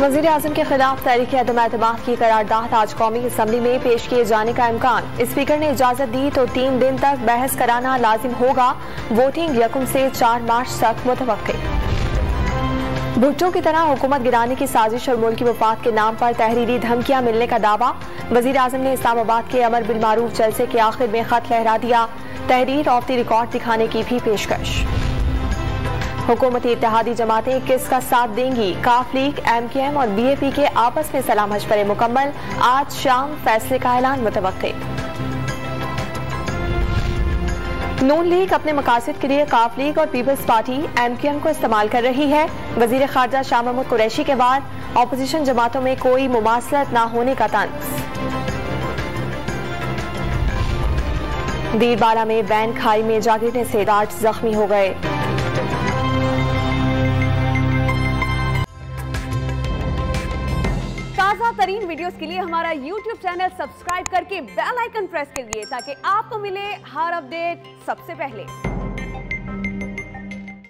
वज़ीर आज़म के खिलाफ तहरीक अदम एतमाद की करारदाद आज कौमी असम्बली में पेश किए जाने का इम्कान। स्पीकर ने इजाजत दी तो 3 दिन तक बहस कराना लाजिम होगा। वोटिंग 1 से 4 मार्च तक मुतवक्के। भुट्टो की तरह हुकूमत गिराने की साजिश और मुल्क की वफात के नाम पर तहरीरी धमकियां मिलने का दावा। वज़ीर आज़म ने इस्लामाबाद के अमर बिल मारूफ जलसे के आखिर में खत लहरा दिया। तहरीर ऑफ द रिकॉर्ड दिखाने की भी पेशकश। हुकूमती इत्तेहादी जमातें किसका साथ देंगी? काफ लीग, MKM और BAP के आपस में सलाह मशवरे मुकम्मल। आज शाम फैसले का ऐलान मुतवक्के। नून लीग अपने मकासद के लिए काफ लीग और पीपल्स पार्टी MKM को इस्तेमाल कर रही है। वजीर खारजा शाह महमूद कुरैशी के बाद अपोजिशन जमातों में कोई मुमासलत न होने का तंज। बीरबाला में वैन खाई में जा गिरने से 8 जख्मी हो गए। ताज़ा तरीन वीडियोस के लिए हमारा YouTube चैनल सब्सक्राइब करके बेल आइकन प्रेस करिए ताकि आपको मिले हर अपडेट सबसे पहले।